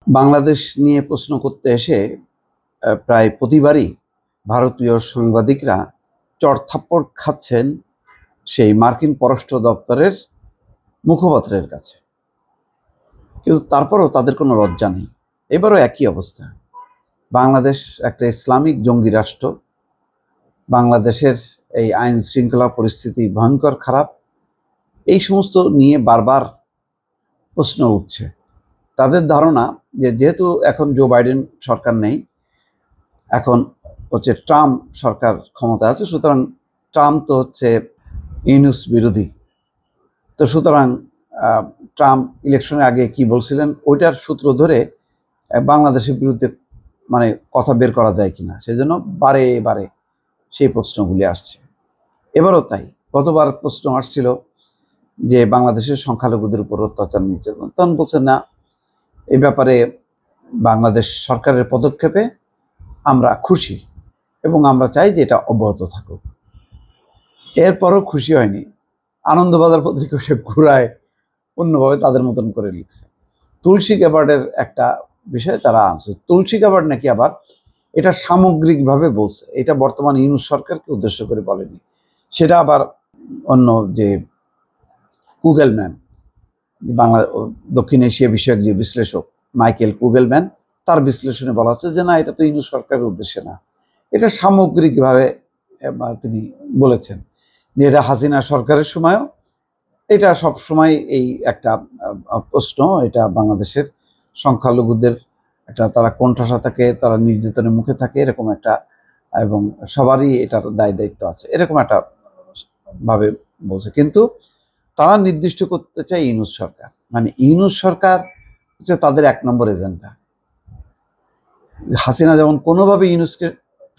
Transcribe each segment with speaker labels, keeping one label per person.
Speaker 1: বাংলাদেশ নিয়ে প্রশ্ন করতে এসে প্রায় প্রতিবারই ভারতীয় সাংবাদিকরা চড়থাপ্পড় খাচ্ছেন সেই মার্কিন পররাষ্ট্র দপ্তরের মুখপাত্রের কাছে। কিন্তু তারপরও তাদের কোনো লজ্জা নেই। এবারও একই অবস্থা। বাংলাদেশ একটা ইসলামিক জঙ্গি রাষ্ট্র। বাংলাদেশের এই আইন শৃঙ্খলা পরিস্থিতি ভয়ঙ্কর খারাপ। এই সমস্ত নিয়ে বারবার প্রশ্ন উঠছে। তাদের ধারণা যে যেহেতু এখন জো বাইডেন সরকার নেই, এখন হচ্ছে ট্রাম্প সরকার ক্ষমতা আছে, সুতরাং ট্রাম্প তো হচ্ছে ইউনুস বিরোধী। তো সুতরাং ট্রাম্প ইলেকশনের আগে কি বলছিলেন ওইটার সূত্র ধরে বাংলাদেশের বিরুদ্ধে মানে কথা বের করা যায় কিনা, সেই জন্য বারে বারে সেই প্রশ্নগুলি আসছে। এবারও তাই। গতবার প্রশ্ন আসছিল যে বাংলাদেশের সংখ্যালঘুদের উপর অত্যাচার নির্যাতন, তখন বলছে না, এই ব্যাপারে বাংলাদেশ সরকারের পদক্ষেপে আমরা খুশি এবং আমরা চাই যে এটা অব্যাহত থাকুক। এরপরও খুশি হয়নি। আনন্দবাজার পত্রিকা সে ঘুরায় অন্যভাবে তাদের মতন করে লিখছে। তুলসী গ্যাবার্ডের একটা বিষয় তারা আনছে। তুলসী গ্যাবার্ড নাকি আবার এটা সামগ্রিকভাবে বলছে, এটা বর্তমান ইউনুস সরকারকে উদ্দেশ্য করে বলেনি। সেটা আবার অন্য যে কুগেলম্যান, বাংলা দক্ষিণ এশিয়া বিষয়ক যে বিশ্লেষক মাইকেল কুগেলম্যান, তার বিশ্লেষণে বলা হচ্ছে যে না, এটা তো ইউনুস সরকারের উদ্দেশ্যে না, এটা সামগ্রিকভাবে তিনি বলেছেন যে এটা হাসিনা সরকারের সময়ও এটা সব সময় এই একটা প্রশ্ন, এটা বাংলাদেশের সংখ্যালঘুদের একটা তারা কোণঠাসা থাকে, তারা নির্যাতনের মুখে থাকে, এরকম একটা, এবং সবারই এটার দায় দায়িত্ব আছে, এরকম একটা ভাবে বলছে। কিন্তু তারা নির্দিষ্ট করতে চায় ইউনুস সরকার, মানে ইউনুস সরকার হচ্ছে তাদের এক নম্বর এজেন্ডা। হাসিনা যেমন কোনোভাবে ইউনুসকে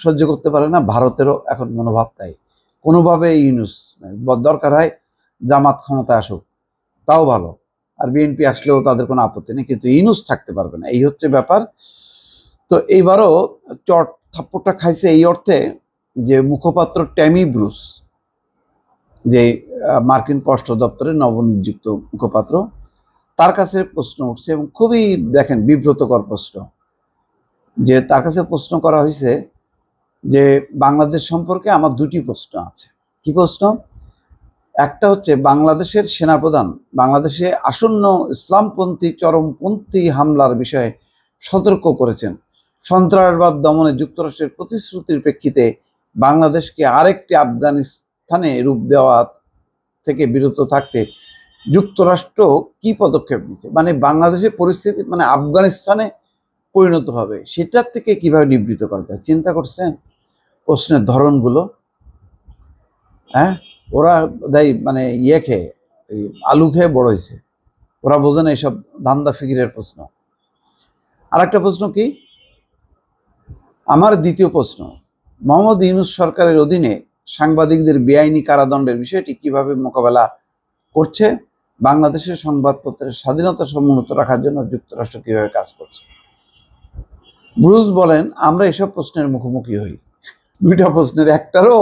Speaker 1: সহ্য করতে পারে না, ভারতেরও এখন মনোভাব তাই। কোনোভাবে ইউনুস দরকার হয় জামাত ক্ষমতা আসুক তাও ভালো, আর বিএনপি আসলেও তাদের কোনো আপত্তি নেই, কিন্তু ইউনুস থাকতে পারবে না, এই হচ্ছে ব্যাপার। তো এইবারও চট থাপ্পড়টা খাইছে এই অর্থে যে মুখপাত্র ট্যামি ব্রুস, যে মার্কিন পররাষ্ট্র দপ্তরের নবনিযুক্ত মুখপাত্র, তার কাছে প্রশ্ন উঠছে এবং খুবই দেখেন বিব্রতকর প্রশ্ন। যে তার কাছে প্রশ্ন করা হয়েছে যে বাংলাদেশ সম্পর্কে আমার দুটি প্রশ্ন আছে। কি প্রশ্ন? একটা হচ্ছে বাংলাদেশের সেনাপ্রধান বাংলাদেশে আসন্ন ইসলামপন্থী চরমপন্থী হামলার বিষয়ে সতর্ক করেছেন। সন্ত্রাসবাদ দমনে যুক্তরাষ্ট্রের প্রতিশ্রুতির প্রেক্ষিতে বাংলাদেশকে আরেকটি আফগানিস্তানে রূপ দেওয়া থেকে বিরত থাকতে যুক্তরাষ্ট্র কি পদক্ষেপ নিচ্ছে, মানে বাংলাদেশের পরিস্থিতি মানে আফগানিস্তানে পরিণত হবে, সেটার থেকে কিভাবে নিবৃত করা যায় চিন্তা করছেন? প্রশ্নের ধরনগুলো, হ্যাঁ, ওরা দেয় মানে ইয়ে খেয়ে আলু খেয়ে বড় হয়েছে, ওরা বোঝে না এইসব ধান্দা ফিকিরের প্রশ্ন। আর একটা প্রশ্ন কি, আমার দ্বিতীয় প্রশ্ন, মোহাম্মদ ইউনূস সরকারের অধীনে সাংবাদিকদের বেআইনি কারাদণ্ডের বিষয়টি কিভাবে মোকাবেলা করছে, বাংলাদেশের সংবাদপত্রের স্বাধীনতা সমুন্নত রাখার জন্য যুক্তরাষ্ট্র কিভাবে কাজ করছে। ব্রুস বলেন, আমরা এসব প্রশ্নের মুখোমুখি হই। দুইটা প্রশ্নের একটারও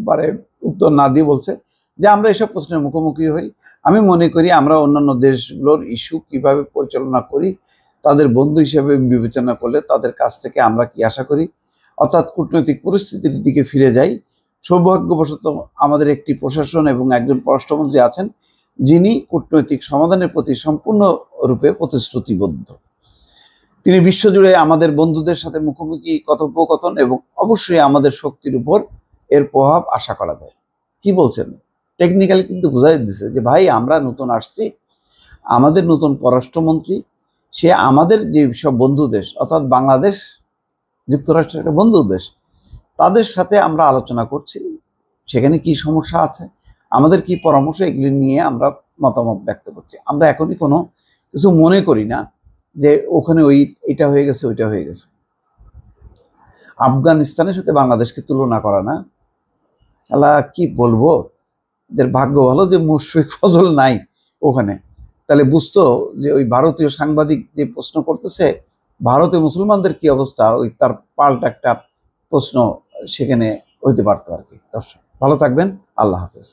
Speaker 1: মানে উত্তর না দিয়ে বলছে যে আমরা এসব প্রশ্নের মুখোমুখি হই। আমি মনে করি আমরা অন্যান্য দেশগুলোর ইস্যু কিভাবে পরিচালনা করি তাদের বন্ধু হিসেবে বিবেচনা করলে তাদের কাছ থেকে আমরা কি আশা করি, অর্থাৎ কূটনৈতিক পরিস্থিতির দিকে ফিরে যাই। সৌভাগ্যবশত আমাদের একটি প্রশাসন এবং একজন পররাষ্ট্রমন্ত্রী আছেন যিনি কূটনৈতিক সমাধানের প্রতি সম্পূর্ণরূপে প্রতিশ্রুতিবদ্ধ। তিনি বিশ্বজুড়ে আমাদের বন্ধুদের সাথে মুখোমুখি কথোপকথন এবং অবশ্যই আমাদের শক্তির উপর এর প্রভাব আশা করা যায়। কি বলছেন? টেকনিক্যালি কিন্তু বুঝাই দিচ্ছে যে ভাই আমরা নতুন আসছি, আমাদের নতুন পররাষ্ট্রমন্ত্রী সে আমাদের যে সব বন্ধু দেশ অর্থাৎ বাংলাদেশ যুক্তরাষ্ট্রের একটা বন্ধু দেশ, তাদের সাথে আমরা আলোচনা করছি সেখানে কি সমস্যা আছে, আমাদের কি পরামর্শ, এগুলি নিয়ে আমরা মতামত ব্যক্ত করছি। আমরা এখনই কোনো কিছু মনে করি না যে ওখানে এটা হয়ে গেছে ওইটা হয়ে গেছে। আফগানিস্তানের সাথে বাংলাদেশকে তুলনা করা না, আল্লাহ কি বলবো, এদের ভাগ্য ভালো যে মুশফিক ফজল নাই ওখানে, তাহলে বুঝতো যে ওই ভারতীয় সাংবাদিক যে প্রশ্ন করতেছে ভারতীয় মুসলমানদের কি অবস্থা, ওই তার পাল্টা একটা প্রশ্ন সেখানে হইতে পারতো আর কি। দর্শক ভালো থাকবেন, আল্লাহ হাফেজ।